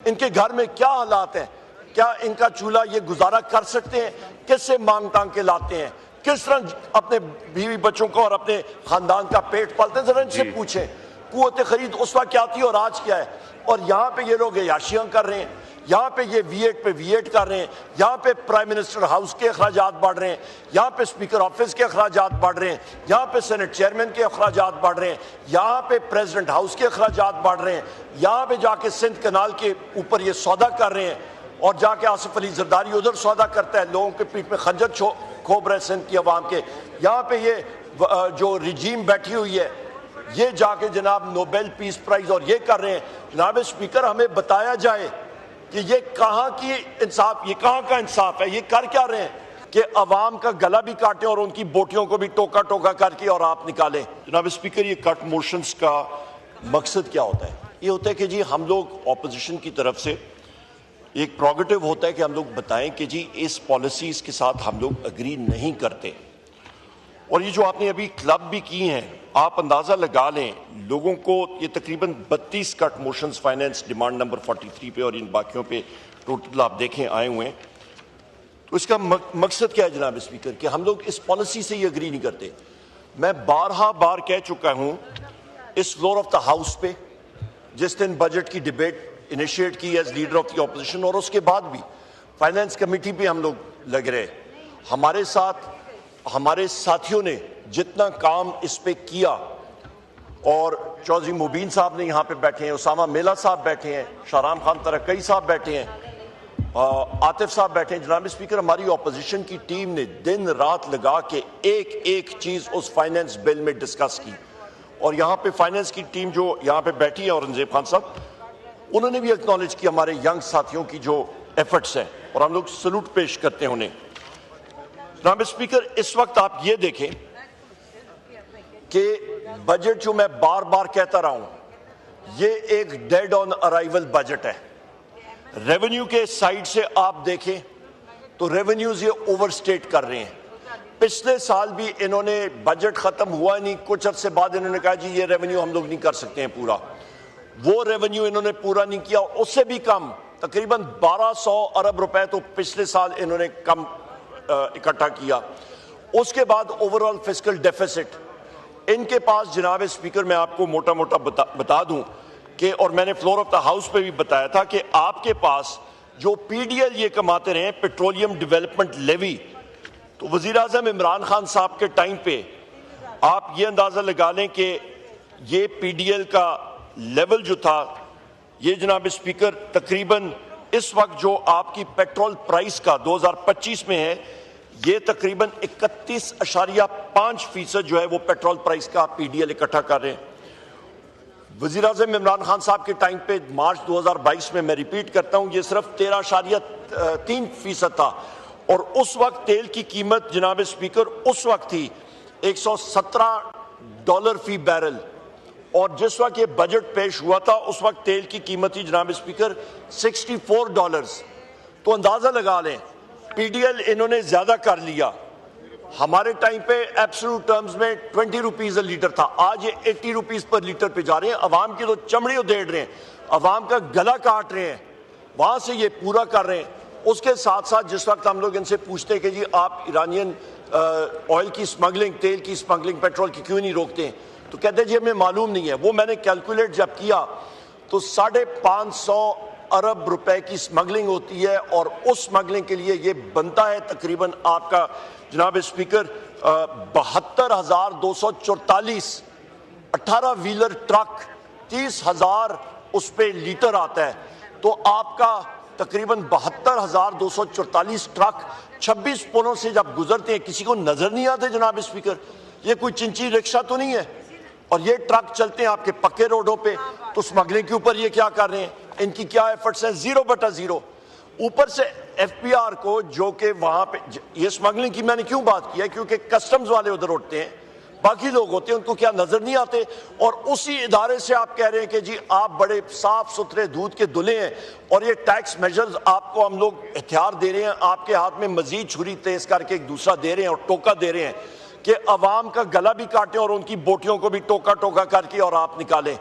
इनके घर में क्या हालात हैं, क्या इनका चूल्हा ये गुजारा कर सकते हैं, किससे मांग तांग के लाते हैं, किस तरह अपने बीवी बच्चों को और अपने खानदान का पेट पालते हैं, जरा इनसे पूछें कुव्वत खरीद उस वक्त क्या थी और आज क्या है। और यहाँ पे ये लोग याशियां कर रहे हैं, यहाँ पे ये V8 पे V8 कर रहे हैं, यहाँ पे प्राइम मिनिस्टर हाउस के अखराजात बढ़ रहे हैं, यहाँ पे स्पीकर ऑफिस के अखराजात बढ़ रहे हैं, यहाँ पे सेनेट चेयरमैन के अखराजात बढ़ रहे हैं, यहाँ पे प्रेसिडेंट हाउस के अखराजात बढ़ रहे हैं, यहाँ पे जाके सिंध कनाल के ऊपर ये सौदा कर रहे हैं, और जाके आसिफ अली जरदारी उधर सौदा करता है, लोगों के पीठ में खंजर खोब रहे सिंध की अवाम के। यहाँ पे ये जो रिजीम बैठी हुई है ये जाके जनाब नोबेल पीस प्राइज और ये कर रहे हैं। जनाब स्पीकर, हमें बताया जाए कि ये कहाँ की इंसाफ, ये कहाँ का इंसाफ है, ये कर क्या रहे हैं कि अवाम का गला भी काटें और उनकी बोटियों को भी टोका टोका करके और आप निकालें। जनाब स्पीकर, ये कट मोशंस का मकसद क्या होता है? ये होता है कि जी हम लोग ऑपोजिशन की तरफ से एक प्रोगेटिव होता है कि हम लोग बताएं कि जी इस पॉलिसीज के साथ हम लोग एग्री नहीं करते। और ये जो आपने अभी क्लब भी की हैं, आप अंदाजा लगा लें लोगों को, ये तकरीबन 32 cut motions finance demand number 43 पे और इन बाकियों पे टोटल आप देखें आए हुए हैं। तो इसका मकसद क्या है जनाब स्पीकर कि हम लोग इस पॉलिसी से ही एग्री नहीं करते। मैं बारहा बार कह चुका हूं इस फ्लोर ऑफ द हाउस पे, जिस दिन बजट की डिबेट इनिशिएट की as leader of the opposition, और उसके बाद भी फाइनेंस कमेटी पे हम लोग लग रहे। हमारे साथ हमारे साथियों ने जितना काम इस पे किया, और चौधरी मुबीन साहब ने यहाँ पे बैठे हैं, उसामा मेला साहब बैठे हैं, शाहराम खान तरक्कई साहब बैठे हैं, आतिफ साहब बैठे हैं। जनाब स्पीकर, हमारी ऑपोजिशन की टीम ने दिन रात लगा के एक एक चीज उस फाइनेंस बिल में डिस्कस की। और यहाँ पे फाइनेंस की टीम जो यहाँ पे बैठी है, औरंगजेब खान साहब, उन्होंने भी एक्नॉलेज किया हमारे यंग साथियों की जो एफर्ट्स हैं, और हम लोग सलूट पेश करते हैं उन्हें। जनाब स्पीकर, इस वक्त आप ये देखें कि बजट जो मैं बार बार कहता रहा हूं, ये एक डेड ऑन अराइवल बजट है। रेवेन्यू के साइड से आप देखें तो रेवेन्यूज ये ओवरस्टेट कर रहे हैं। पिछले साल भी इन्होंने बजट खत्म हुआ नहीं, कुछ अरसे बाद इन्होंने कहा जी ये रेवेन्यू हम लोग नहीं कर सकते हैं पूरा। वो रेवेन्यू इन्होंने पूरा नहीं किया, उससे भी कम तकरीबन 1200 अरब रुपए तो पिछले साल इन्होंने कम इकट्ठा किया। उसके बाद ओवरऑल फिस्कल डेफिसिट इनके पास, जनाब स्पीकर मैं आपको मोटा मोटा बता दूं कि, और मैंने फ्लोर ऑफ द हाउस पे भी बताया था कि आपके पास जो PDL ये कमाते रहे पेट्रोलियम डेवलपमेंट लेवी, तो वजीर आजम इमरान खान साहब के टाइम पे आप ये अंदाजा लगा लें कि ये PDL का लेवल जो था, ये जनाब स्पीकर तकरीबन इस वक्त जो आपकी पेट्रोल प्राइस का 2025 में है, ये तकरीबन 31.5% जो है वो पेट्रोल प्राइस का PDL इकट्ठा कर रहे हैं। वजीर आज़म इमरान खान साहब के टाइम पे मार्च 2022 में, मैं रिपीट करता हूं, ये सिर्फ 13.3% था। और उस वक्त तेल की कीमत जनाब स्पीकर उस वक्त थी $117 फी बैरल, और जिस वक्त ये बजट पेश हुआ था उस वक्त तेल की कीमत थी जनाब स्पीकर $64। तो अंदाजा लगा लें PDL इन्होंने ज्यादा कर लिया। हमारे टाइम पे एब्सोल्यूट टर्म्स में 20 रुपीज लीटर था, आज ये 80 रुपीज पर लीटर पे जा रहे हैं। अवाम की तो चमड़ी उधेड़ रहे हैं, अवाम का गला काट रहे हैं, वहां से ये पूरा कर रहे हैं। उसके साथ साथ जिस वक्त हम लोग इनसे पूछते हैं कि जी आप ईरानियन ऑयल की स्मगलिंग, तेल की स्मगलिंग, पेट्रोल की क्यों नहीं रोकते हैं, तो कहते हैं जी हमें मालूम नहीं है। वो मैंने कैलकुलेट जब किया तो 550 अरब रुपए की स्मगलिंग होती है, और उस स्मगलिंग के लिए ये बनता है तकरीबन आपका जनाब स्पीकर 72,244 18 व्हीलर ट्रक, 30,000 उस पे लीटर आता है। तो आपका तकरीबन 72,244 ट्रक 26 पुलों से जब गुजरते हैं, किसी को नजर नहीं आते जनाब स्पीकर, ये कोई चिंची रिक्शा तो नहीं है। और ये ट्रक चलते हैं आपके पक्के रोडों पे, तो स्मगलिंग के ऊपर ये क्या कर रहे हैं, इनकी क्या एफर्ट्स हैं? 0/0। ऊपर से FPR को, जो कि वहां पे ये स्मगलिंग की मैंने क्यों बात की है, क्योंकि कस्टम्स वाले उधर उठते हैं, बाकी लोग होते हैं, उनको क्या नजर नहीं आते। और उसी इदारे से आप कह रहे हैं कि जी आप बड़े साफ सुथरे दूध के दुल्हे हैं, और ये टैक्स मेजर्स आपको हम लोग हथियार दे रहे हैं, आपके हाथ में मजीद छुरी तेज करके एक दूसरा दे रहे हैं और टोका दे रहे हैं कि अवाम का गला भी काटें और उनकी बोटियों को भी टोका टोका करके और आप निकालें।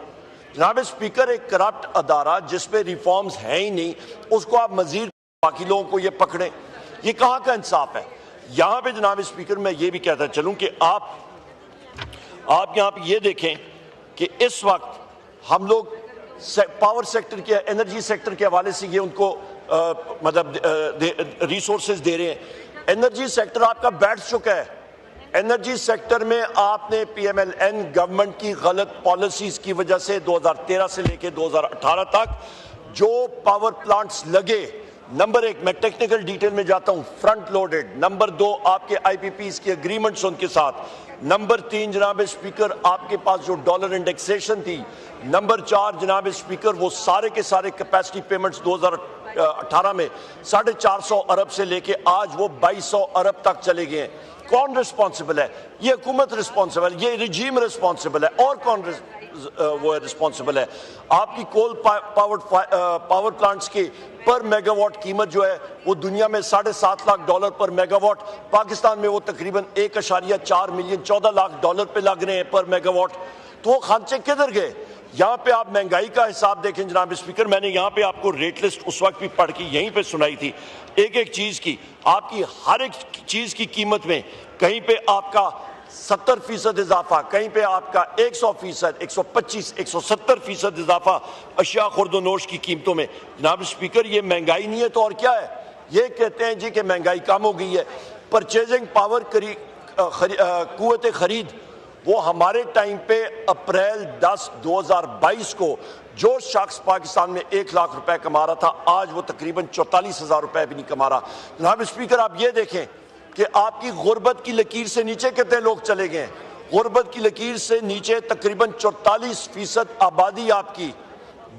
जनाब स्पीकर, एक करप्ट अदारा जिसमें रिफॉर्म्स हैं ही नहीं, उसको आप मजीद बाकी लोगों को ये पकड़ें, ये कहाँ का इंसाफ है? यहाँ पे जनाब स्पीकर मैं ये भी कहता चलूँ कि आप यहाँ पे ये देखें कि इस वक्त हम लोग पावर सेक्टर के, एनर्जी सेक्टर के हवाले से ये उनको मतलब रिसोर्सेज दे रहे हैं। एनर्जी सेक्टर आपका बैठ चुका है। एनर्जी सेक्टर में आपने PMLN गवर्नमेंट की गलत पॉलिसीज की वजह से 2013 से लेकर 2018 तक जो पावर प्लांट्स लगे, नंबर 1 मैं टेक्निकल डिटेल में जाता हूं, फ्रंट लोडेड, नंबर 2 आपके IPPs की एग्रीमेंट्स उनके साथ, नंबर 3 जनाब स्पीकर आपके पास जो डॉलर इंडेक्सेशन थी, नंबर 4 जनाब स्पीकर वो सारे के सारे कैपेसिटी पेमेंट्स 2018 में 450 अरब से लेके आज वो 2200 अरब तक चले गए हैं। कौन रिस्पॉन्सिबल है? ये हुकूमत रिस्पॉन्सिबल है, ये रिजीम रिस्पॉन्सिबल है, और कौन वो रिस्पॉन्सिबल है? आपकी कोल पावर प्लांट्स की पर मेगावाट कीमत जो है वो दुनिया में $7.5 लाख पर मेगावाट, पाकिस्तान में वो तकरीबन 1.4 मिलियन $14 लाख पे लग रहे हैं पर मेगावाट। तो वो खर्चे किधर गए? यहाँ पे आप महंगाई का हिसाब देखें जनाब स्पीकर, मैंने यहाँ पे आपको रेट लिस्ट उस वक्त भी पढ़ के यहीं पे सुनाई थी, एक एक चीज की, आपकी हर एक चीज की कीमत में कहीं पे आपका 70% इजाफा, कहीं पे आपका 100%, 125, 170% इजाफा अशिया खुर्दोनोश की कीमतों में। जनाब स्पीकर, ये महंगाई नहीं है तो और क्या है? ये कहते हैं जी कि महंगाई कम हो गई है। परचेजिंग पावर कुव्वत खरीद, वो हमारे टाइम पे अप्रैल 10, 2022 को जो शख्स पाकिस्तान में 1 लाख रुपए कमा रहा था, आज वो तकरीबन 44,000 रुपए भी नहीं कमा रहा। जनाब स्पीकर, आप ये देखें कि आपकी गुर्बत की लकीर से नीचे कितने लोग चले गए। गुर्बत की लकीर से नीचे तकरीबन 44% आबादी आपकी,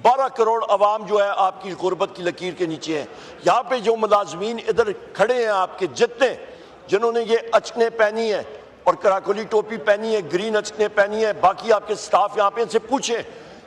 12 करोड़ अवाम जो है आपकी गुर्बत की लकीर के नीचे है। यहाँ पे जो मुलाजमीन इधर खड़े हैं आपके जितने, जिन्होंने ये अचकने पहनी है और कराकोली टोपी पहनी है, ग्रीन अचकने पहनी है, बाकी आपके स्टाफ यहाँ पे इनसे पूछें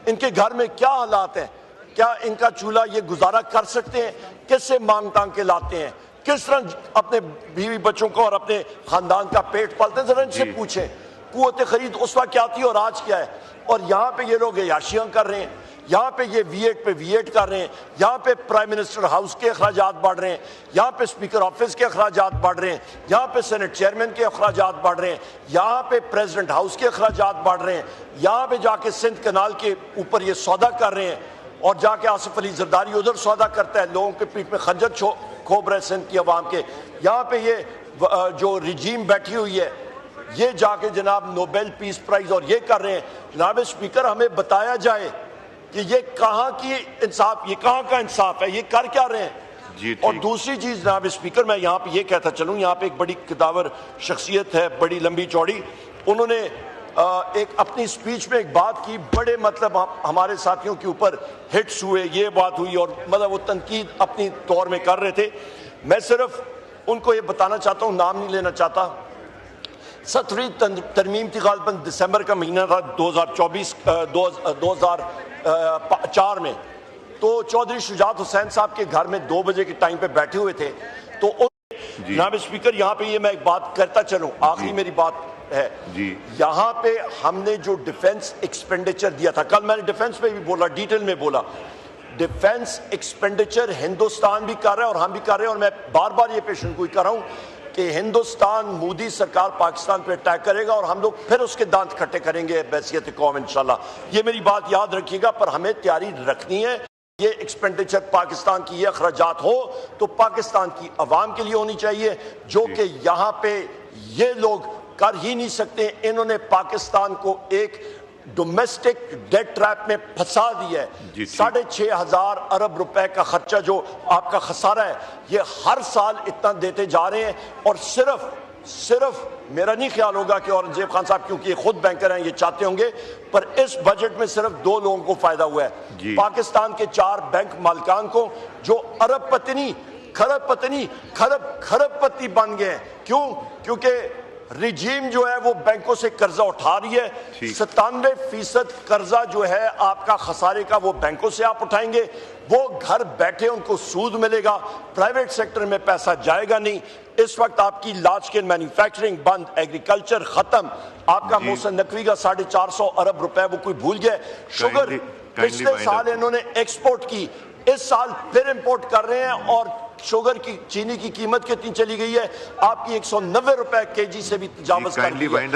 इनके घर में क्या हालात हैं, क्या इनका चूल्हा ये गुजारा कर सकते हैं, किससे मांग तांग के लाते हैं, किस तरह अपने बीवी बच्चों को और अपने खानदान का पेट पालते हैं, जरा इनसे पूछें कुव्वत खरीद उस वक्त क्या थी और आज क्या है। और यहाँ पे ये लोग याशियां कर रहे हैं, यहाँ पे ये V8 पे V8 कर रहे हैं, यहाँ पे प्राइम मिनिस्टर हाउस के अखराजात बढ़ रहे हैं, यहाँ पे स्पीकर ऑफिस के अखराजात बढ़ रहे हैं, यहाँ पे सेनेट चेयरमैन के अखराजात बढ़ रहे हैं, यहाँ पे प्रेसिडेंट हाउस के अखराजात बढ़ रहे हैं, यहाँ पे जाके सिंध कनाल के ऊपर ये सौदा कर रहे हैं, और जाके आसिफ अली जरदारी उधर सौदा करता है, लोगों के पीठ में खंजर खोब रहे सिंध की अवाम के। यहाँ पे ये जो रिजीम बैठी हुई है, ये जाके जनाब नोबेल पीस प्राइज और ये कर रहे हैं। जनाब स्पीकर, हमें बताया जाए कि ये कहाँ की इंसाफ, ये कहाँ का इंसाफ है, ये कर क्या रहे हैं जी। और दूसरी चीज जनाब स्पीकर, मैं यहाँ पे ये कहता चलूँ, यहाँ पे एक बड़ी कितावर शख्सियत है, बड़ी लंबी चौड़ी, उन्होंने एक अपनी स्पीच में एक बात की, बड़े मतलब हमारे साथियों के ऊपर हिट्स हुए, ये बात हुई और मतलब वो तनकीद अपनी तौर में कर रहे थे। मैं सिर्फ उनको ये बताना चाहता हूँ, नाम नहीं लेना चाहता। 7वीं तरमीम थी, गालिबन दिसंबर का महीना था 2004 में, तो चौधरी शुजात हुसैन साहब के घर में 2 बजे के टाइम पे बैठे हुए थे। तो जनाब स्पीकर, यहाँ पे ये मैं एक बात करता चलूं, आखिरी मेरी बात है जी। यहाँ पे हमने जो डिफेंस एक्सपेंडिचर दिया था, कल मैंने डिफेंस पे भी बोला, डिटेल में बोला, डिफेंस एक्सपेंडिचर हिंदुस्तान भी कर रहा है और हम भी कर रहे हैं, और मैं बार बार ये पेशन गोई कर रहा हूँ कि हिंदुस्तान, मोदी सरकार पाकिस्तान पे अटैक करेगा और हम लोग फिर उसके दांत खट्टे करेंगे बैसियत कौम इंशाल्लाह। ये मेरी बात याद रखिएगा, पर हमें तैयारी रखनी है। ये एक्सपेंडिचर पाकिस्तान की, ये अखराजात हो तो पाकिस्तान की अवाम के लिए होनी चाहिए, जो कि यहाँ पे ये लोग कर ही नहीं सकते। इन्होंने पाकिस्तान को एक डोमेस्टिक डेट ट्रैप में फंसा दिया है। 6,500 अरब रुपए का खर्चा जो आपका खसारा है, ये हर साल इतना देते जा रहे हैं, और सिर्फ मेरा नहीं ख्याल होगा कि औरंगजेब खान साहब, क्योंकि ये खुद बैंकर हैं, ये चाहते होंगे, पर इस बजट में सिर्फ 2 लोगों को फायदा हुआ है, पाकिस्तान के 4 बैंक मालिकान को, जो अरबपति खरबपति बन गए हैं। क्यों? क्योंकि रिजीम जो है वो बैंकों से कर्जा उठा रही है। 97% कर्जा जो है आपका खसारे का वो बैंकों से आप उठाएंगे, वो घर बैठे उनको सूद मिलेगा, प्राइवेट सेक्टर में पैसा जाएगा नहीं। इस वक्त आपकी लार्ज स्केल मैन्युफैक्चरिंग बंद, एग्रीकल्चर खत्म, आपका मोहसिन नकवी का 450 अरब रुपए वो कोई भूल गया। शुगर पिछले साल इन्होंने एक्सपोर्ट की, इस साल फिर इंपोर्ट कर रहे हैं और शुगर की चीनी की कीमत कितनी चली गई है आपकी 190 रुपए केजी से भी तजावुज कर दी है।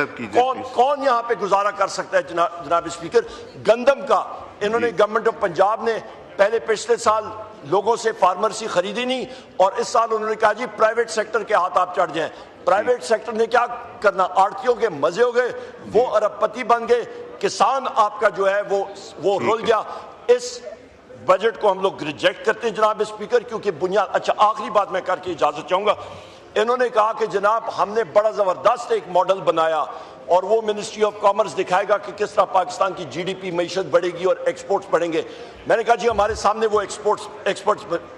कौन यहाँ पे गुजारा कर सकता है जनाब स्पीकर। गंदम का इन्होंने गवर्नमेंट ऑफ पंजाब ने पहले पिछले साल लोगों से फार्मर्सी खरीदी नहीं और इस साल उन्होंने कहा जी प्राइवेट सेक्टर के हाथ आप चढ़ जाएं। प्राइवेट सेक्टर ने क्या करना, आड़तियों के मजे हो गए, वो अरबपति बन गए, किसान आपका जो है वो रुल गया। इस बजट को हम लोग रिजेक्ट करते हैं जनाब स्पीकर, क्योंकि बुनियाद। अच्छा, आखिरी बात मैं करके इजाजत चाहूंगा। इन्होंने कहा कि जनाब हमने बड़ा जबरदस्त एक मॉडल बनाया और वो मिनिस्ट्री ऑफ कॉमर्स दिखाएगा कि किस तरह पाकिस्तान की जीडीपी मईशत बढ़ेगी और एक्सपोर्ट्स बढ़ेंगे। मैंने कहा जी हमारे सामने वो एक्सपर्ट्स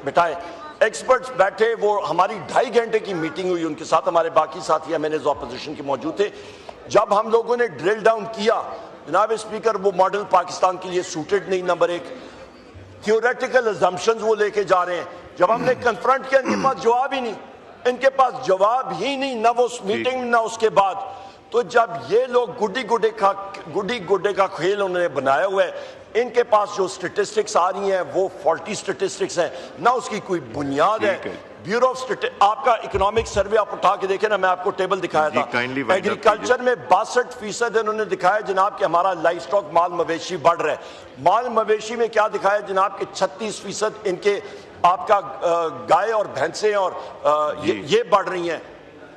बिठाए। एक्सपर्ट्स बैठे, वो हमारी 2.5 घंटे की मीटिंग हुई उनके साथ, हमारे बाकी साथी एमएनएज ऑपोजिशन के मौजूद थे। जब हम लोगों ने ड्रिल डाउन किया जनाब स्पीकर, वो मॉडल पाकिस्तान के लिए सूटेड नहीं। नंबर एक, थियोरेटिकल अजम्पशंस वो लेके जा रहे हैं। जब हमने कन्फ्रंट किया, इनके पास जवाब ही नहीं, इनके पास जवाब ही नहीं, ना वो उस मीटिंग में ना उसके बाद। तो जब ये लोग गुड्डी गुड्डे का खेल उन्होंने बनाया हुआ है, इनके पास जो स्टेटिस्टिक्स आ रही हैं वो फॉल्टी स्टेटिस्टिक्स हैं, ना उसकी कोई बुनियाद है। ब्यूरो ऑफ आपका इकोनॉमिक सर्वे आप उठा के देखें ना, मैं आपको टेबल दिखाया था। एग्रीकल्चर में 62% इन्होंने दिखाया जनाब कि हमारा लाइफ स्टॉक माल मवेशी बढ़ रहा है। माल मवेशी में क्या दिखाया जनाब कि 36% इनके आपका गाय और भैंसें और ये बढ़ रही हैं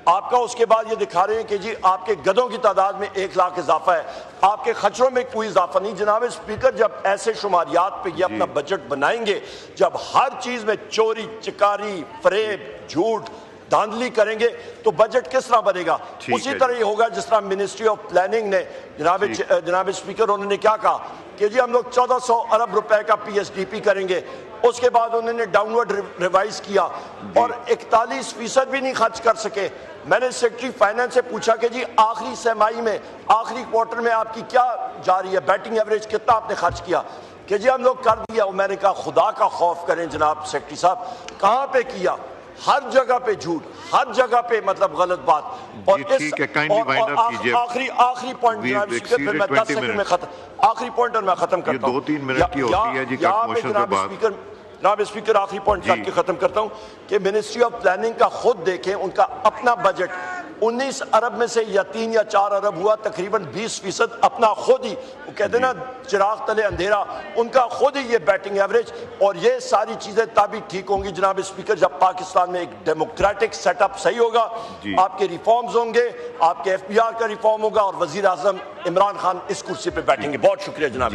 आपका। उसके बाद ये दिखा रहे हैं कि जी आपके गधों की तादाद में 1 लाख इजाफा है, आपके खर्चों में कोई इजाफा नहीं। जनाब स्पीकर, जब ऐसे शुमारियात पे ये अपना बजट बनाएंगे, जब हर चीज में चोरी चकारी फरेब झूठ धांधली करेंगे, तो बजट किस तरह बनेगा। उसी तरह ये होगा जिस तरह मिनिस्ट्री ऑफ प्लानिंग ने जनाब स्पीकर उन्होंने क्या कहा कि जी हम लोग 1400 अरब रुपए का पीएसडीपी करेंगे। उसके बाद उन्होंने डाउनवर्ड रिवाइज किया और 41% भी नहीं खर्च कर सके। मैंने सेक्रेटरी फाइनेंस से पूछा कि जी आखिरी सहमाही में, आखिरी क्वार्टर में आपकी क्या जा रही है, बैटिंग एवरेज कितना आपने खर्च किया, कि जी हम लोग कर दिया। मैंने कहा खुदा का खौफ करें जनाब सेक्रेटरी साहब, कहाँ पे किया, हर जगह पे झूठ, हर जगह पे मतलब गलत बात। और आखिरी पॉइंट जनाब स्पीकर, फिर मैं 10 सेकंड में खत्म, आखिरी पॉइंट और मैं खत्म करता हूँ। 2-3 मिनट की होती है जी जनाब स्पीकर, आखिरी पॉइंट करके खत्म करता हूं कि मिनिस्ट्री ऑफ प्लानिंग का खुद देखें, उनका अपना बजट 19 अरब में से या 3 या 4 अरब हुआ, तकरीबन 20% अपना खुद ही, वो कहते हैं ना चिराग तले अंधेरा, उनका खुद ही ये बैटिंग एवरेज। और ये सारी चीजें तभी ठीक होंगी जनाब स्पीकर जब पाकिस्तान में एक डेमोक्रेटिक सेटअप सही होगा, आपके रिफॉर्म्स होंगे, आपके FPR का रिफॉर्म होगा और वजीर आजम इमरान खान इस कुर्सी पे बैठेंगे। बहुत शुक्रिया जनाब।